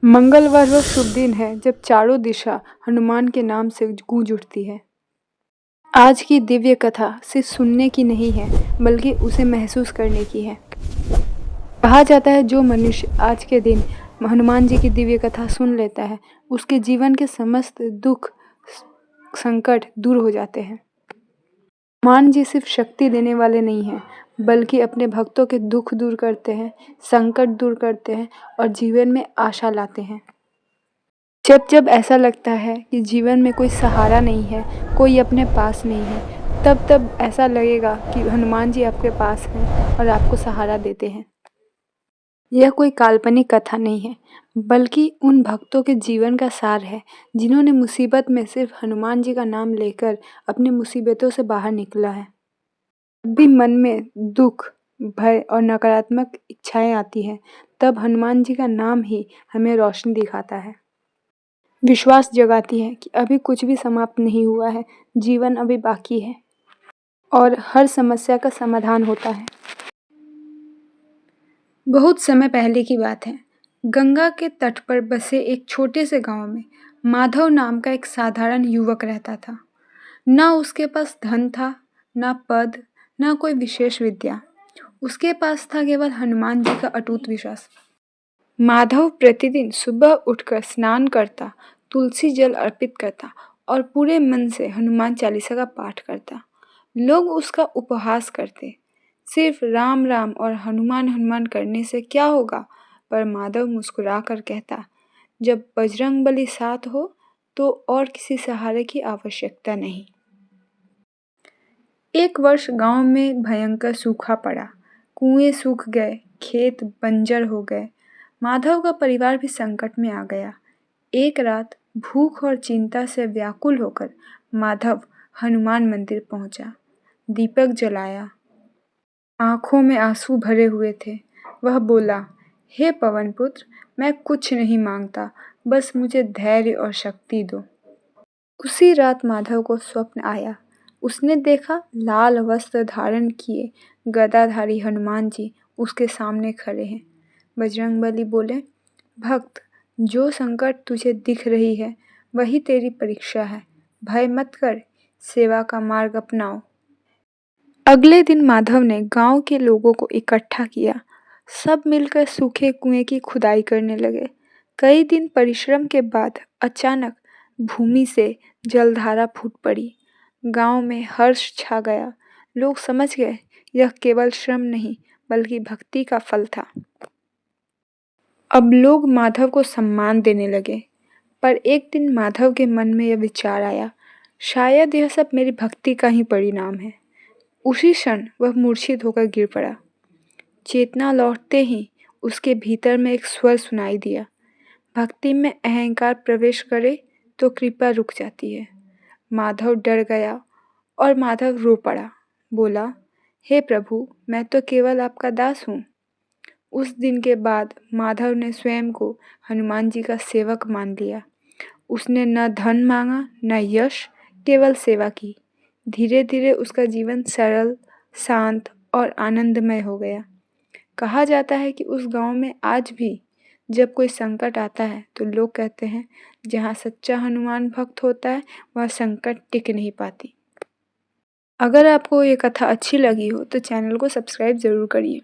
मंगलवार वह शुभ दिन है जब चारों दिशा हनुमान के नाम से गूंज उठती है। आज की दिव्य कथा सिर्फ सुनने की नहीं है, बल्कि उसे महसूस करने की है। कहा जाता है जो मनुष्य आज के दिन हनुमान जी की दिव्य कथा सुन लेता है, उसके जीवन के समस्त दुख संकट दूर हो जाते हैं। हनुमान जी सिर्फ शक्ति देने वाले नहीं हैं, बल्कि अपने भक्तों के दुख दूर करते हैं, संकट दूर करते हैं और जीवन में आशा लाते हैं। जब जब ऐसा लगता है कि जीवन में कोई सहारा नहीं है, कोई अपने पास नहीं है, तब तब ऐसा लगेगा कि हनुमान जी आपके पास हैं और आपको सहारा देते हैं। यह कोई काल्पनिक कथा नहीं है, बल्कि उन भक्तों के जीवन का सार है जिन्होंने मुसीबत में सिर्फ हनुमान जी का नाम लेकर अपनी मुसीबतों से बाहर निकला है। जब भी मन में दुख, भय और नकारात्मक इच्छाएं आती हैं, तब हनुमान जी का नाम ही हमें रोशनी दिखाता है, विश्वास जगाती है कि अभी कुछ भी समाप्त नहीं हुआ है, जीवन अभी बाकी है और हर समस्या का समाधान होता है। बहुत समय पहले की बात है। गंगा के तट पर बसे एक छोटे से गांव में माधव नाम का एक साधारण युवक रहता था। ना उसके पास धन था, ना पद, ना कोई विशेष विद्या। उसके पास था केवल हनुमान जी का अटूट विश्वास। माधव प्रतिदिन सुबह उठकर स्नान करता, तुलसी जल अर्पित करता और पूरे मन से हनुमान चालीसा का पाठ करता। लोग उसका उपहास करते, सिर्फ राम राम और हनुमान हनुमान करने से क्या होगा, पर माधव मुस्कुराकर कहता, जब बजरंगबली साथ हो तो और किसी सहारे की आवश्यकता नहीं। एक वर्ष गांव में भयंकर सूखा पड़ा, कुएं सूख गए, खेत बंजर हो गए। माधव का परिवार भी संकट में आ गया। एक रात भूख और चिंता से व्याकुल होकर माधव हनुमान मंदिर पहुंचा, दीपक जलाया, आंखों में आंसू भरे हुए थे। वह बोला, हे पवन पुत्र, मैं कुछ नहीं मांगता, बस मुझे धैर्य और शक्ति दो। उसी रात माधव को स्वप्न आया। उसने देखा लाल वस्त्र धारण किए गदाधारी हनुमान जी उसके सामने खड़े हैं। बजरंगबली बोले, भक्त, जो संकट तुझे दिख रही है वही तेरी परीक्षा है। भय मत कर, सेवा का मार्ग अपनाओ। अगले दिन माधव ने गांव के लोगों को इकट्ठा किया। सब मिलकर सूखे कुएं की खुदाई करने लगे। कई दिन परिश्रम के बाद अचानक भूमि से जलधारा फूट पड़ी। गांव में हर्ष छा गया। लोग समझ गए यह केवल श्रम नहीं, बल्कि भक्ति का फल था। अब लोग माधव को सम्मान देने लगे। पर एक दिन माधव के मन में यह विचार आया, शायद यह सब मेरी भक्ति का ही परिणाम है। उसी क्षण वह मूर्छित होकर गिर पड़ा। चेतना लौटते ही उसके भीतर में एक स्वर सुनाई दिया, भक्ति में अहंकार प्रवेश करे तो कृपा रुक जाती है। माधव डर गया और माधव रो पड़ा। बोला, हे प्रभु, मैं तो केवल आपका दास हूँ। उस दिन के बाद माधव ने स्वयं को हनुमान जी का सेवक मान लिया। उसने न धन मांगा, न यश, केवल सेवा की। धीरे धीरे उसका जीवन सरल, शांत और आनंदमय हो गया। कहा जाता है कि उस गांव में आज भी जब कोई संकट आता है तो लोग कहते हैं, जहाँ सच्चा हनुमान भक्त होता है वहाँ संकट टिक नहीं पाती। अगर आपको ये कथा अच्छी लगी हो तो चैनल को सब्सक्राइब ज़रूर करिए।